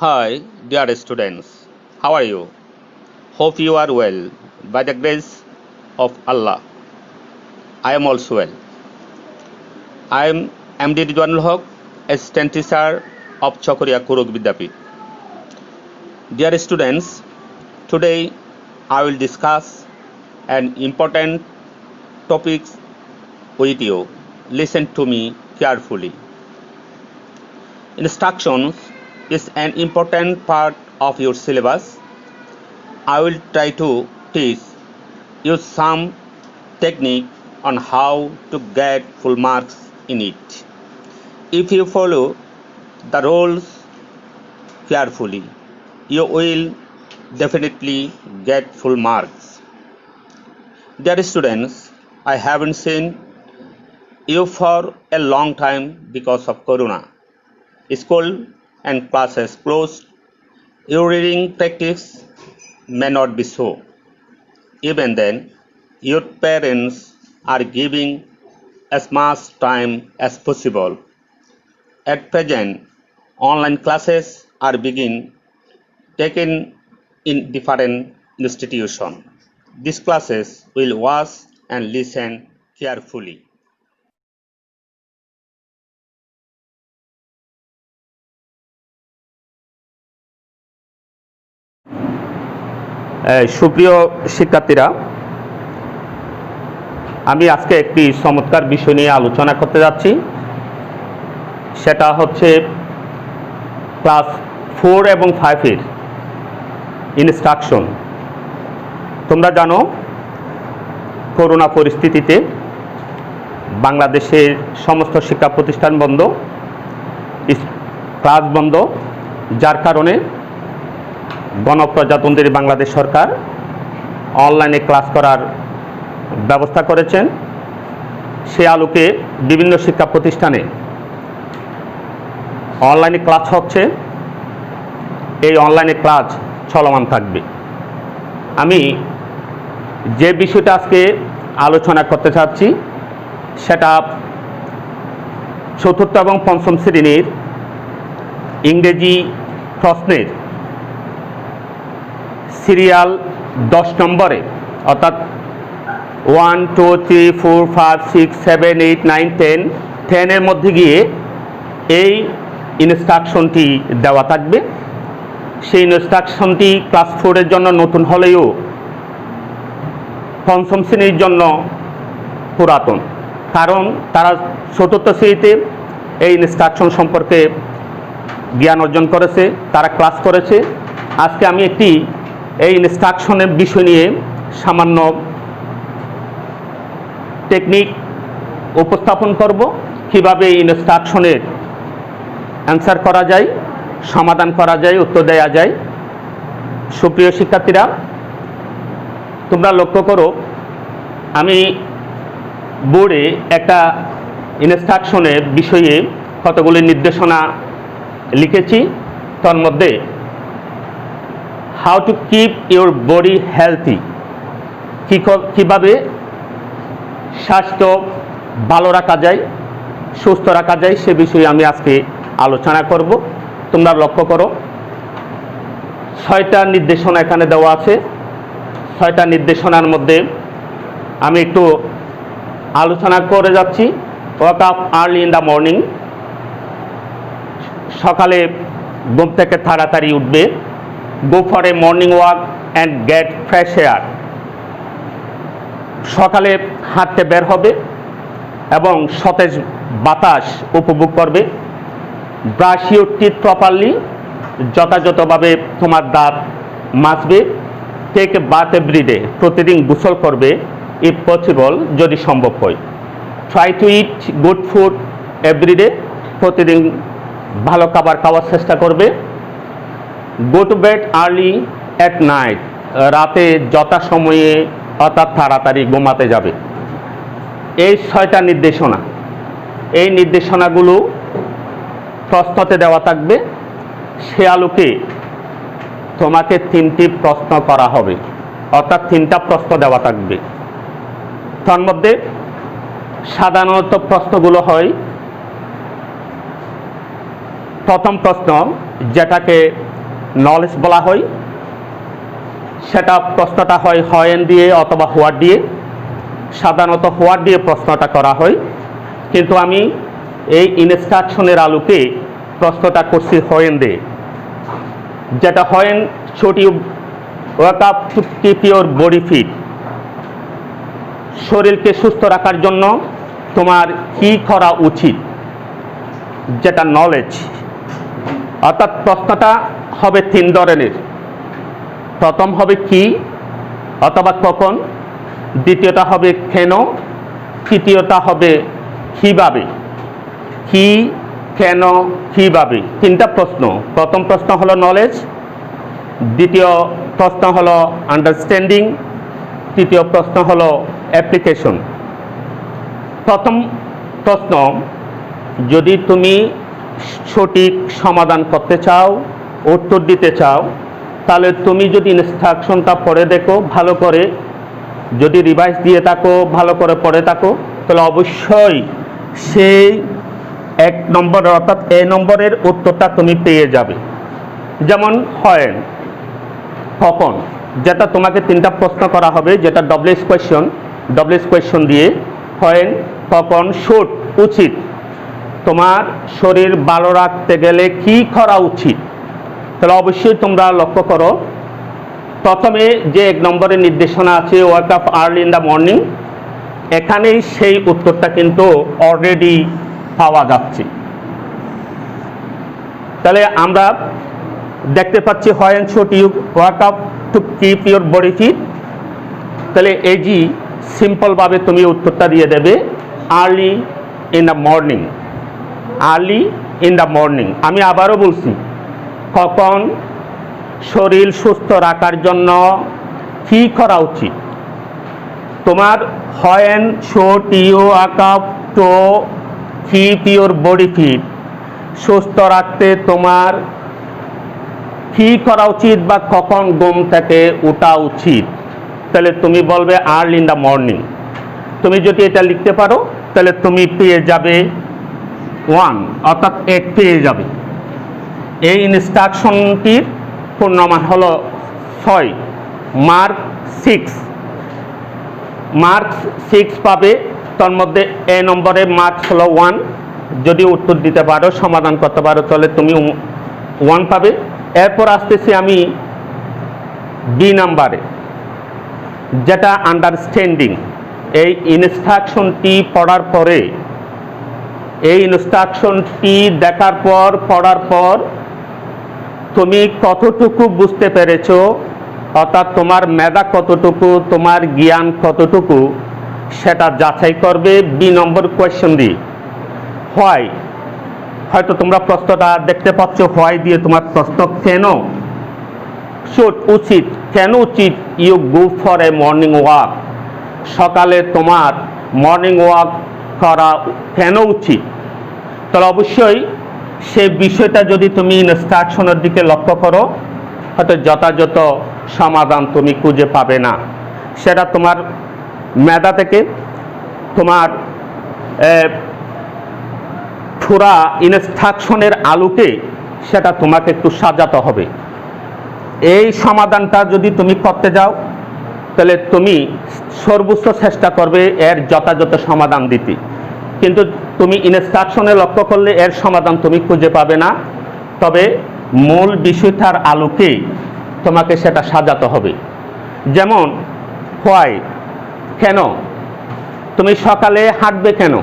Hi, dear students. How are you? Hope you are well. By the grace of Allah, I am also well. I am MD Ridwanul Haq, Assistant Teacher of Chokoria Kuruk Vidyapit. Dear students, today I will discuss an important topic with you. Listen to me carefully. Instructions is an important part of your syllabus. I will try to teach you some technique on how to get full marks in it. If you follow the rules carefully, you will definitely get full marks. Dear students, I haven't seen you for a long time because of Corona. School and classes closed. Your reading practice may not be so. Even then, your parents are giving as much time as possible. At present, online classes are being taken in different institutions. These classes will watch and listen carefully. সুপ্রিয় শিক্ষার্থীরা, আমি আজকে একটি চমৎকার বিষয় নিয়ে আলোচনা করতে যাচ্ছি। সেটা হচ্ছে ক্লাস 4 এবং 5-এর ইনস্ট্রাকশন। তোমরা জানো, করোনা পরিস্থিতিতে বাংলাদেশের সমস্ত শিক্ষা প্রতিষ্ঠান বন্ধ, ক্লাস বন্ধ, যার কারণে গণপ্রজাতন্ত্রী বাংলাদেশ সরকার অনলাইনে ক্লাস করার ব্যবস্থা করেছেন। সে আলোকে বিভিন্ন শিক্ষা প্রতিষ্ঠানে অনলাইনে ক্লাস হচ্ছে। এই অনলাইনে ক্লাস চলমান থাকবে। আমি যে বিষয়টা আজকে আলোচনা করতে চাচ্ছি সেটা চতুর্থ এবং পঞ্চম শ্রেণীর ইংরেজি প্রশ্নের সিরিয়াল 10 নম্বরে, অর্থাৎ 1, 2, 3, 4, 5, 6, 7, 8, 9, 10 মধ্যে গিয়ে এই ইনস্ট্রাকশনটি দেওয়া থাকবে। সেই ইনস্ট্রাকশনটি ক্লাস 4-এর জন্য নতুন হলেও পঞ্চম শ্রেণীর জন্য পুরাতন, কারণ তারা চতুর্থ শ্রেণীতে এই ইনস্ট্রাকশন সম্পর্কে জ্ঞান অর্জন করেছে, তারা ক্লাস করেছে। আজকে আমি একটি এই ইনস্ট্রাকশনের বিষয় নিয়ে সামান্য টেকনিক উপস্থাপন করব, কিভাবে এই ইনস্ট্রাকশনের অ্যান্সার করা যায়, সমাধান করা যায়, উত্তর দেওয়া যায়। সুপ্রিয় শিক্ষার্থীরা, তোমরা লক্ষ্য করো, আমি বোর্ডে একটা ইনস্ট্রাকশনের বিষয়ে কতগুলি নির্দেশনা লিখেছি। তার মধ্যে how to keep your body healthy, কীভাবে স্বাস্থ্য ভালো রাখা যায়, সুস্থ রাখা যায়, সে বিষয়ে আমি আজকে আলোচনা করব। তোমরা লক্ষ্য করো, 6টা নির্দেশনা এখানে দেওয়া আছে। 6টা নির্দেশনার মধ্যে আমি একটু আলোচনা করে যাচ্ছি। Walk up early in the morning, সকালে ঘুম থেকে তাড়াতাড়ি উঠবে। গো for a morning walk and get fresh air, সকালে হাঁটতে বের হবে এবং সতেজ বাতাস উপভোগ করবে। ব্রাশ ইউর টিথ প্রপারলি, যথাযথভাবে তোমার দাঁত মাজবে। টেক এ বাথ এভরিডে, প্রতিদিন গোসল করবে ইফ পসিবল, যদি সম্ভব হয়। Try to eat good food everyday, প্রতিদিন ভালো খাবার খাওয়ার চেষ্টা করবে। Go to bed early at night, রাতে যথাসময়ে অর্থাৎ তাড়াতাড়ি ঘুমাতে যাবে। এই 6টা নির্দেশনা, এই নির্দেশনাগুলো প্রশ্নতে দেওয়া থাকবে। সে আলোকে তোমাকে 3টি প্রশ্ন করা হবে, অর্থাৎ 3টা প্রশ্ন দেওয়া থাকবে। তার মধ্যে সাধারণত প্রশ্নগুলো হয়, প্রথম প্রশ্ন যেটাকে নলেজ বলা হয়, সেটা প্রশ্নটা হয় হয়েন দিয়ে অথবা হোয়াট দিয়ে। সাধারণত হোয়াট দিয়ে প্রশ্নটা করা হয়, কিন্তু আমি এই ইনস্ট্রাকশনের আলোকে প্রশ্নটা করছি হয়েন দিয়ে। যেটা when should you wake up to keep your body fit, শরীরকে সুস্থ রাখার জন্য তোমার কি করা উচিত, যেটা নলেজ। অর্থাৎ প্রশ্নটা হবে 3 ধরনের। প্রথম হবে কি অথবা কখন, দ্বিতীয়টা হবে কেন, তৃতীয়টা হবে কিভাবে। কি, কেন, কিভাবে, 3টা প্রশ্ন। প্রথম প্রশ্ন হলো নলেজ, দ্বিতীয় প্রশ্ন হলো আন্ডারস্ট্যান্ডিং, তৃতীয় প্রশ্ন হলো অ্যাপ্লিকেশন। প্রথম প্রশ্ন, যদি তুমি সঠিক সমাধান করতে চাও, উত্তর দিতে চাও, তাহলে তুমি যদি ইনস্ট্রাকশনটা পড়ে দেখো ভালো করে, যদি রিভাইজ দিয়ে থাকো, ভালো করে পড়ে থাকো, তাহলে অবশ্যই সেই 1 নম্বর অর্থাৎ এ নম্বরের উত্তরটা তুমি পেয়ে যাবে। যেমন হয়েন, কখন, যেটা তোমাকে 3টা প্রশ্ন করা হবে, যেটা ডব্লিউএস কোয়েশ্চন দিয়ে। হয়েন, কখন, শুড উচিত, তোমার শরীর ভালো রাখতে গেলে কি করা উচিত। তাহলে অবশ্যই তোমরা লক্ষ্য করো, প্রথমে যে 1 নম্বরের নির্দেশনা আছে wake up early in the morning, এখানেই সেই উত্তরটা কিন্তু অলরেডি পাওয়া যাচ্ছে। তাহলে আমরা দেখতে পাচ্ছি when should you wake up to keep your body fit. তাহলে এই যে সিম্পলভাবে তুমি উত্তরটা দিয়ে দেবে early in the morning. Early in the morning. আমি আবারও বলছি, কখন শরীর সুস্থ রাখার জন্য কি করা উচিত। তোমার when should you wake up to keep your body fit, সুস্থ রাখতে তোমার কি করা উচিত বা কখন ঘুম থেকে ওঠা উচিত। তাহলে তুমি বলবে আর্লি ইন দ্য মর্নিং। তুমি যদি এটা লিখতে পারো তাহলে তুমি পেয়ে যাবে 1 অর্থাৎ 1 পেয়ে যাবে। এই ইনস্ট্রাকশনটির পূর্ণমান হলো 6, মার্ক 6। মার্কস 6 পাবে, তার মধ্যে এ নম্বরে মার্কস হলো 1। যদি উত্তর দিতে পারো, সমাধান করতে পারো, তাহলে তুমি 1 পাবে। এরপর আসতেছি আমি বি নাম্বারে, যেটা আন্ডারস্ট্যান্ডিং। এই ইনস্ট্রাকশনটি পড়ার পরে, এই ইনস্ট্রাকশনটি দেখার পর, পড়ার পর তুমি কতটুকু বুঝতে পেরেছো, অর্থাৎ তোমার মেধা কতটুকু, তোমার জ্ঞান কতটুকু, সেটা যাচাই করবে বি নম্বর কোয়েশ্চন দিয়ে। হোয়াই, হয়তো তোমরা প্রশ্নটা দেখতে পাচ্ছ, হোয়াই দিয়ে তোমার প্রশ্ন। কেন, শুড উচিত, কেন উচিত you go for a morning walk, সকালে তোমার মর্নিং ওয়াক করা কেন উচিত। তাহলে অবশ্যই সেই বিষয়টা যদি তুমি ইনস্ট্রাকশনের দিকে লক্ষ্য করো, হয়তো যথাযথ সমাধান তুমি খুঁজে পাবে না। সেটা তোমার মেধা থেকে, তোমার পুরা ইনস্ট্রাকশনের আলোকে সেটা তোমাকে একটু সাজাতে হবে। এই সমাধানটা যদি তুমি করতে যাও, তাহলে তুমি সর্বোচ্চ চেষ্টা করবে এর যথাযথ সমাধান দিতে, কিন্তু তুমি ইনস্ট্রাকশনে লক্ষ্য করলে এর সমাধান তুমি খুঁজে পাবে না। তবে মূল বিষয়টার আলোকে তোমাকে সেটা সাজাতে হবে। যেমন হোয়াই, কেন, তুমি সকালে হাঁটবে কেন,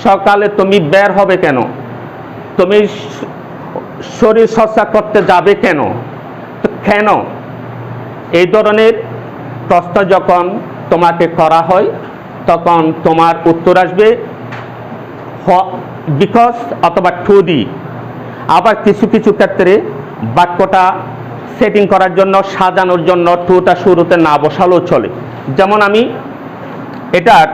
সকালে তুমি বের হবে কেন, তুমি শরীর চর্চা করতে যাবে কেন, কেন। এই ধরনের প্রশ্ন যখন তোমাকে করা হয়, তখন তোমার উত্তর আসবে বিকজ অথবা টু দি। আবার কিছু কিছু ক্ষেত্রে বাক্যটা সেটিং করার জন্য, সাজানোর জন্য টুটা শুরুতে না বসালেও চলে। যেমন আমি এটার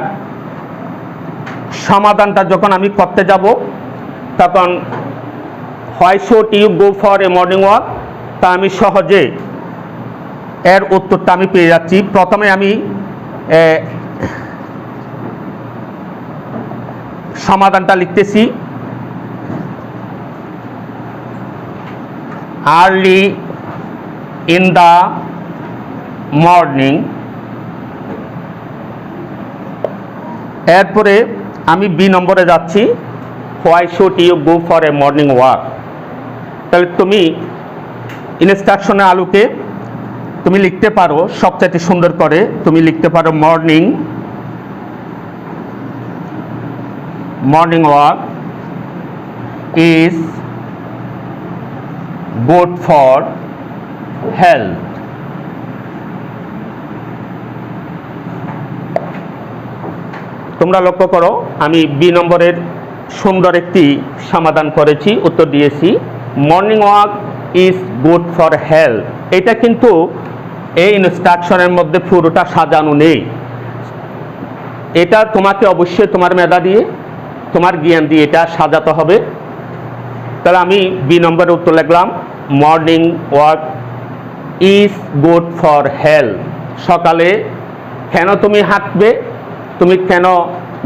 সমাধানটা যখন আমি করতে যাব, তখন why should you go for a morning walk, তা আমি সহজে এর উত্তরটা আমি পেয়ে যাচ্ছি। প্রথমে আমি সমাধানটা লিখতেছি, আর্লি in the morning। এরপরে আমি বি নম্বরে যাচ্ছি, why should you go for a morning walk। তাহলে তুমি ইনস্ট্রাকশনের আলোকে তুমি লিখতে পারো সবচেয়ে সুন্দর করে, তুমি লিখতে পারো morning walk is good for health। তোমরা লক্ষ্য করো আমি বি নম্বরের সুন্দর একটি সমাধান করেছি, উত্তর দিয়েছি morning walk is good for health. এটা কিন্তু এই ইনস্ট্রাকশনের মধ্যে পুরোটা সাজানো নেই, এটা তোমাকে অবশ্যই তোমার মেধা দিয়ে তোমার জ্ঞান দিয়ে এটা সাজাতে হবে। তাহলে আমি বি নম্বরের উত্তর লিখলাম morning walk is good for health. সকালে কেন তুমি হাঁটবে, তুমি কেন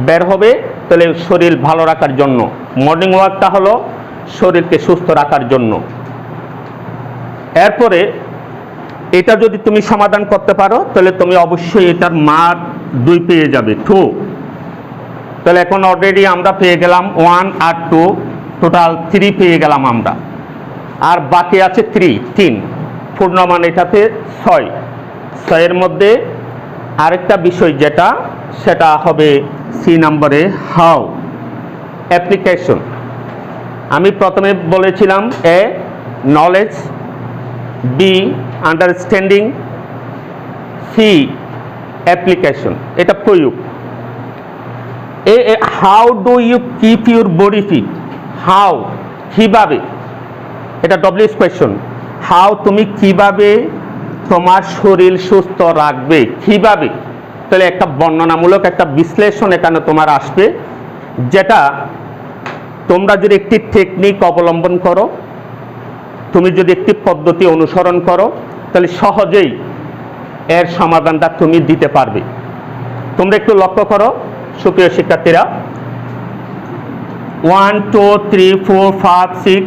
বের হবে, তাহলে শরীর ভালো রাখার জন্য। মর্নিং ওয়াকটা হলো শরীরকে সুস্থ রাখার জন্য। এরপরে এটা যদি তুমি সমাধান করতে পারো তাহলে তুমি অবশ্যই এটার মার্ক 2 পেয়ে যাবে, 2। তাহলে এখন অলরেডি আমরা পেয়ে গেলাম 1 আর 2, টোটাল 3 পেয়ে গেলাম আমরা, আর বাকি আছে 3 পূর্ণমান এটাতে 6 এর মধ্যে আরেকটা বিষয় যেটা সেটা হবে সি নম্বরে হাউ অ্যাপ্লিকেশন। আমি প্রথমে বলেছিলাম A knowledge, B understanding, C application, এটা প্রয়োগ। How do you keep your body fit, how কিভাবে, এটা ডব্লিউএস কোয়েশ্চন। হাউ তুমি কিভাবে তোমার শরীর সুস্থ রাখবে, কিভাবে, তাহলে একটা বর্ণনামূলক একটা বিশ্লেষণ এখানে তোমার আসবে, যেটা তোমরা যদি একটি টেকনিক অবলম্বন করো, তুমি যদি একটি পদ্ধতি অনুসরণ করো তাহলে সহজেই এর সমাধানটা তুমি দিতে পারবে। তোমরা একটু লক্ষ্য করো সুপ্রিয় শিক্ষার্থীরা, 1 2 3 4 5 6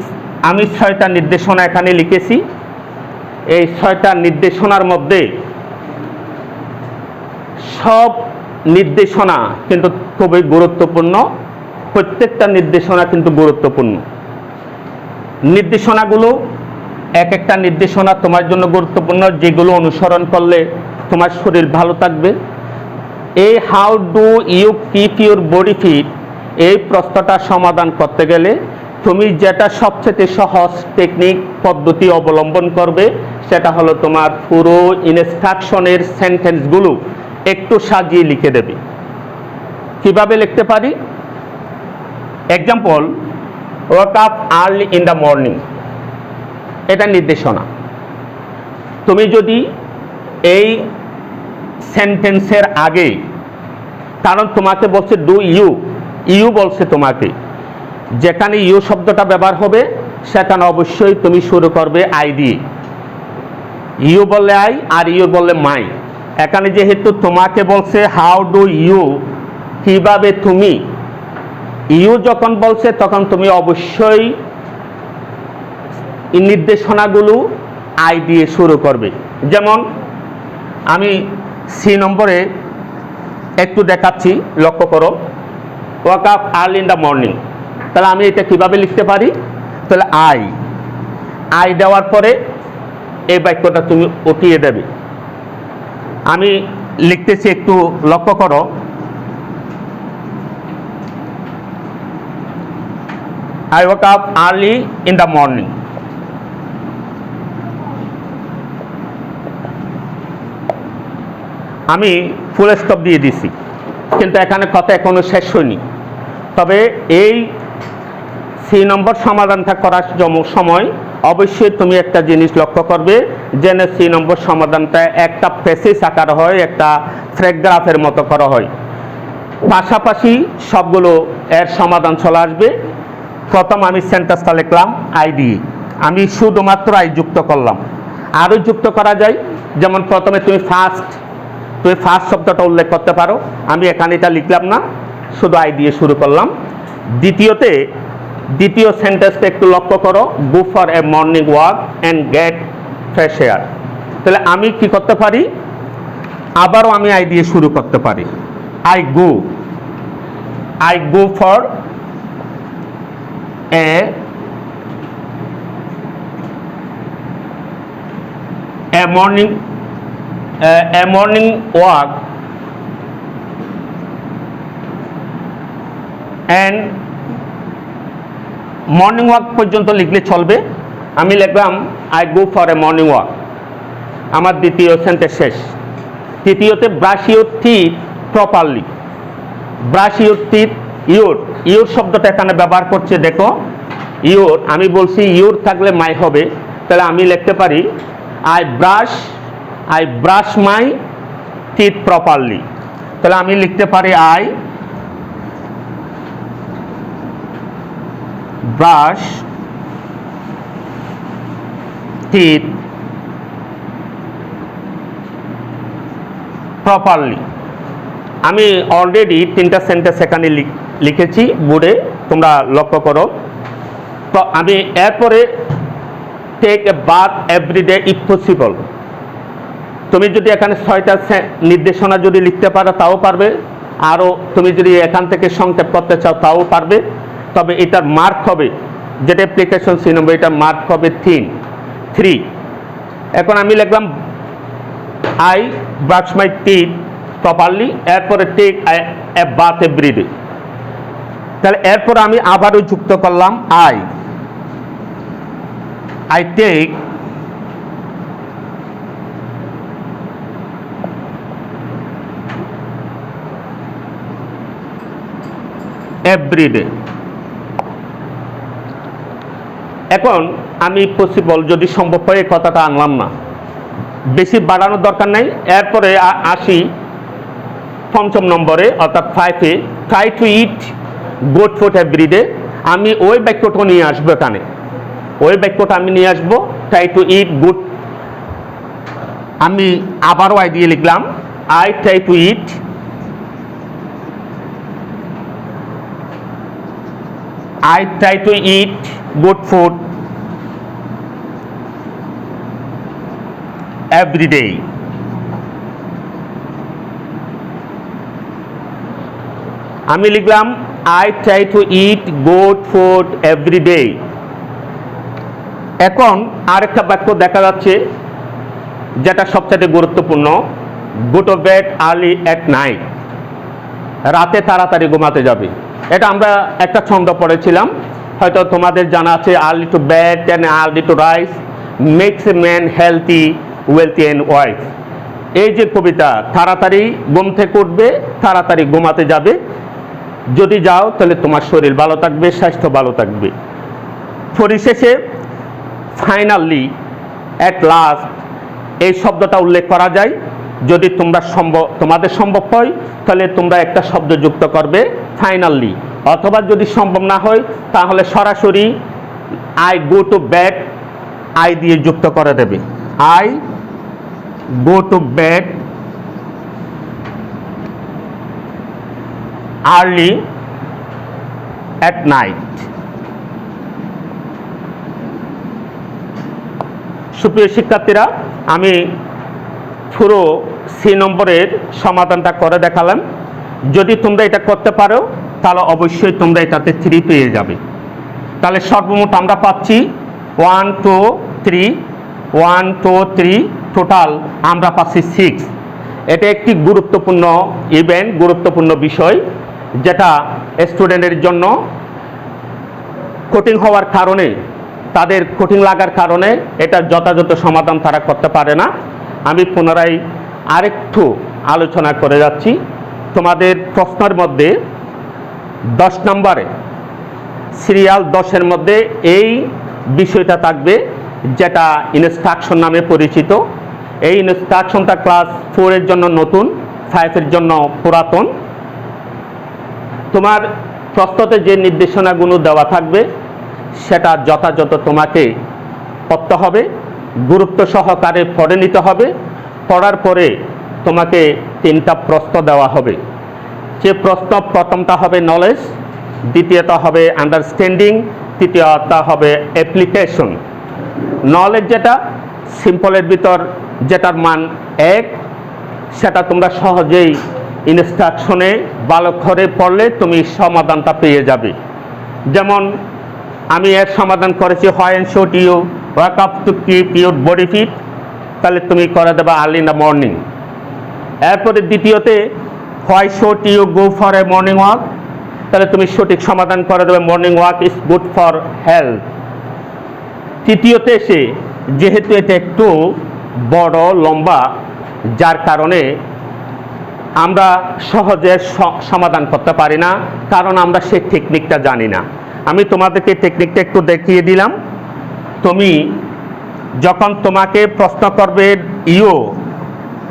আমি 6টা নির্দেশনা এখানে লিখেছি। এই 6টা নির্দেশনার মধ্যে সব নির্দেশনা কিন্তু খুবই গুরুত্বপূর্ণ, প্রত্যেকটা নির্দেশনা কিন্তু গুরুত্বপূর্ণ। নির্দেশনাগুলো এক একটা নির্দেশনা তোমার জন্য গুরুত্বপূর্ণ, যেগুলো অনুসরণ করলে তোমার শরীর ভালো থাকবে। এই how do you keep your body fit, এই প্রশ্নটা সমাধান করতে গেলে তুমি যেটা সবচেয়ে সহজ টেকনিক পদ্ধতি অবলম্বন করবে সেটা হলো তোমার পুরো ইনস্ট্রাকশনের সেন্টেন্সগুলো একটু সাজিয়ে লিখে দেবে। কিভাবে লিখতে পারি? Example, walk up early in the morning, এটা নির্দেশনা। তুমি যদি এই সেন্টেন্সের আগে, কারণ তোমাকে বলছে ডু ইউ বলছে তোমাকে, যেখানে ইউ শব্দটা ব্যবহার হবে সেখানে অবশ্যই তুমি শুরু করবে আই দিয়ে। ইউ বললে আই আর ইউ বললে মাই। এখানে যেহেতু তোমাকে বলছে হাউ ডু ইউ, কিভাবে তুমি, ইউ যখন বলছে তখন তুমি অবশ্যই এই নির্দেশনাগুলো আই দিয়ে শুরু করবে। যেমন আমি সি নম্বরে একটু দেখাচ্ছি, লক্ষ্য করো, walk up early in the morning. তাহলে আমি এটা কিভাবে লিখতে পারি? তাহলে আই দেওয়ার পরে এই বাক্যটা তুমি উঠিয়ে দেবে। আমি লিখতেছি, একটু লক্ষ্য করো, I woke up early in the morning। আমি ফুল স্টপ দিয়ে দিছি, কিন্তু এখানে কথা এখনো শেষ হয়নি। তবে এই সি নম্বর সমাধানটা করার সময় অবশ্যই তুমি একটা জিনিস লক্ষ্য করবে, যেন সি নম্বর সমাধানটা একটা প্যাসেজ আকার হয়, একটা প্যারাগ্রাফের মতো করা হয়, পাশাপাশি সবগুলো এর সমাধান চলে আসবে। প্রথম আমি সেন্টেন্সটা লিখলাম আই দিয়ে, আমি শুধুমাত্র আই যুক্ত করলাম। আরও যুক্ত করা যায়, যেমন প্রথমে তুমি ফার্স্ট শব্দটা উল্লেখ করতে পারো, আমি এখানে এটা লিখলাম না, শুধু আই দিয়ে শুরু করলাম। দ্বিতীয় সেন্টেন্সটা একটু লক্ষ্য করো, গো for a morning walk and get fresh air. তাহলে আমি কি করতে পারি, আবারও আমি আই দিয়ে শুরু করতে পারি। I go for a morning walk and morning walk পর্যন্ত লিখলে চলবে। আমি লিখলাম I go for a morning walk, আমার দ্বিতীয় সেন্টেন্স শেষ। তৃতীয়তে brush your teeth properly. Brush your teeth, your শব্দটা এখানে ব্যবহার করছে, দেখো ইউর, আমি বলছি ইউর থাকলে মাই হবে, তাহলে আমি লিখতে পারি I brush my teeth properly. তাহলে আমি লিখতে পারি আই ব্রাশ টিথ প্রপারলি। আমি অলরেডি 3টা সেন্টেন্স এখানে লিখেছি বোর্ডে, তোমরা লক্ষ্য করো। আমি এরপরে take a bath everyday if possible. তুমি যদি এখানে 6টা নির্দেশনা যদি লিখতে পারো তাও পারবে, আরও তুমি যদি এখান থেকে সংক্ষেপ করতে চাও তাও পারবে। তবে এটার মার্ক হবে, যেটা অ্যাপ্লিকেশন সি নম্বর, এটা মার্ক হবে 3। এখন আমি লিখলাম I brush my teeth properly, এরপরে টেক এ বাথ এভরিডে। তাহলে এরপর আমি আবারও যুক্ত করলাম আই টেক এভরিডে। এখন আমি পসিবল যদি সম্ভব হয় এই কথাটা আনলাম না, বেশি বাড়ানোর দরকার নাই। এরপরে আসি 5ম নম্বরে, অর্থাৎ 5-এ, try to eat good food everyday. আমি ওই বাক্যটা নিয়ে আসবো এখানে, ওই বাক্যটা আমি নিয়ে আসবো, ট্রাই টু ইট গুড। আমি আবারও আই দিয়ে লিখলাম I try to eat good food every day. আমি লিখলাম I try to eat good food every day. এখন আরেকটা বাক্য দেখা যাচ্ছে যেটা সবচেয়ে গুরুত্বপূর্ণ, go to bed early at night. রাতে তাড়াতাড়ি ঘুমাতে যাবে। এটা আমরা একটা ছন্দ পড়েছিলাম, হয়তো তোমাদের জানা আছে, early to bed and early to rise makes a man healthy, wealthy and wise. এই যে কবিতা, তাড়াতাড়ি ঘুম থেকে উঠবে, তাড়াতাড়ি ঘুমাতে যাবে, যদি যাও তাহলে তোমার শরীর ভালো থাকবে, স্বাস্থ্য ভালো থাকবে। পরিশেষে ফাইনালি, অ্যাট লাস্ট এই শব্দটা উল্লেখ করা যায়। যদি তোমাদের সম্ভব হয় তাহলে তোমরা একটা শব্দ যুক্ত করবে ফাইনালি, অথবা যদি সম্ভব না হয় তাহলে সরাসরি I go to bed I দিয়ে যুক্ত করে দেবে। I go to bed early at night. সুপ্রিয় শিক্ষার্থীরা, আমি পুরো সি নম্বরের সমাধানটা করে দেখালাম। যদি তোমরা এটা করতে পারো তাহলে অবশ্যই তোমরা এটাতে 3 পেয়ে যাবে। তাহলে সর্বমোট আমরা পাচ্ছি 1 2 3 টোটাল আমরা পাচ্ছি 6। এটা একটি গুরুত্বপূর্ণ ইভেন্ট, গুরুত্বপূর্ণ বিষয়, যেটা স্টুডেন্টের জন্য কঠিন হওয়ার কারণে, তাদের কঠিন লাগার কারণে এটা যথাযথ সমাধান তারা করতে পারে না। আমি পুনরায় আরেকটু আলোচনা করে যাচ্ছি। তোমাদের প্রশ্নের মধ্যে 10 নম্বরে সিরিয়াল 10-এর মধ্যে এই বিষয়টা থাকবে, যেটা ইনস্ট্রাকশন নামে পরিচিত। এই ইনস্ট্রাকশনটা ক্লাস 4-এর জন্য নতুন, 5-এর জন্য পুরাতন। তোমার প্রশ্নতে যে নির্দেশনাগুলো দেওয়া থাকবে সেটা যথাযথ তোমাকে পড়তে হবে, গুরুত্ব সহকারে পড়ে নিতে হবে। পড়ার পরে তোমাকে 3টা প্রশ্ন দেওয়া হবে। যে প্রশ্ন, প্রথমটা হবে নলেজ, দ্বিতীয়টা হবে আন্ডারস্ট্যান্ডিং, তৃতীয়টা হবে অ্যাপ্লিকেশন। নলেজ যেটা সিম্পলের ভিতর যেটার মান 1, সেটা তোমরা সহজেই ইনস্ট্রাকশনে ভালো করে পড়লে তুমি সমাধানটা পেয়ে যাবে। যেমন আমি এর সমাধান করেছি, when should you walk up to keep your body fit, তাহলে তুমি করে দেবা আর্লি ইন দ্য মর্নিং। এরপরে দ্বিতীয়তে, why should you go for a morning walk, তাহলে তুমি সঠিক সমাধান করে দেবে morning walk is good for health. তৃতীয়তে এসে, যেহেতু এটা একটু বড় লম্বা, যার কারণে আমরা সহজে সমাধান করতে পারি না, কারণ আমরা সেই টেকনিকটা জানি না। আমি তোমাদেরকে টেকনিকটা একটু দেখিয়ে দিলাম। তুমি যখন তোমাকে প্রশ্ন করবে ইউ,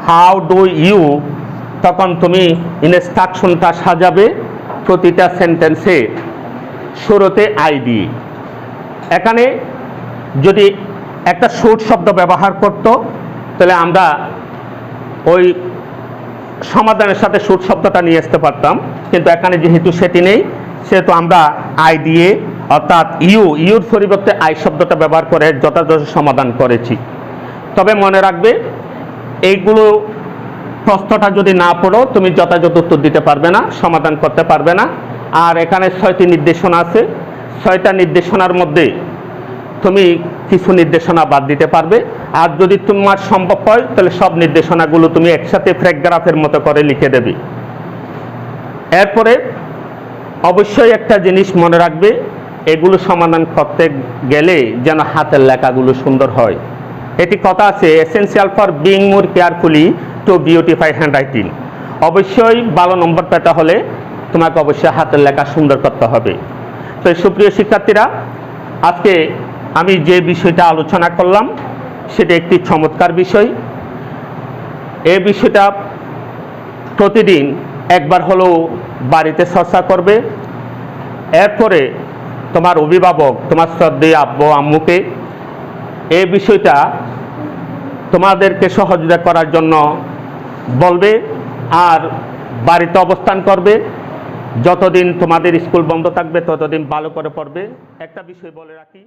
হাউ ডু ইউ, তখন তুমি ইনস্ট্রাকশনটা সাজাবে প্রতিটা সেন্টেন্সে শুরুতে আই দিয়ে। এখানে যদি একটা শুড শব্দ ব্যবহার করত, তাহলে আমরা ওই সমাধানের সাথে শুড শব্দটা নিয়ে আসতে পারতাম, কিন্তু এখানে যেহেতু সেটি নেই, সেহেতু আমরা আই দিয়ে, অর্থাৎ ইউর পরিবর্তে আই শব্দটা ব্যবহার করে যথাযথ সমাধান করেছি। তবে মনে রাখবে, এইগুলো প্রশ্নটা যদি না পড়ো, তুমি যথাযথ উত্তর দিতে পারবে না, সমাধান করতে পারবে না। আর এখানে 6টি নির্দেশনা আছে। 6টা নির্দেশনার মধ্যে তুমি কিছু নির্দেশনা বাদ দিতে পারবে, আর যদি তোমার সম্ভব হয় তাহলে সব নির্দেশনাগুলো তুমি একসাথে প্যারাগ্রাফের মতো করে লিখে দেবে। এরপরে অবশ্যই একটা জিনিস মনে রাখবে, এগুলো সমাধান করতে গেলে যেন হাতের লেখাগুলো সুন্দর হয়। এটি কথা আছে, essential for being more carefully to beautify handwriting. অবশ্যই ভালো নম্বর পেতে হলে তোমাকে অবশ্যই হাতের লেখা সুন্দর করতে হবে। তো সুপ্রিয় শিক্ষার্থীরা, আজকে আমি যে বিষয়টা আলোচনা করলাম সেটা একটি চমৎকার বিষয়। এই বিষয়টা প্রতিদিন একবার হলেও বাড়িতে চর্চা করবে। এরপরে তোমার অভিভাবক, তোমার শ্রদ্ধেয় আব্বু আম্মুকে এই বিষয়টা তোমাদেরকে সহযোগিতা করার জন্য বলবে, আর বাড়িতে অবস্থান করবে। যতদিন তোমাদের স্কুল বন্ধ থাকবে ততদিন ভালো করে পড়বে। একটা বিষয় বলে রাখি,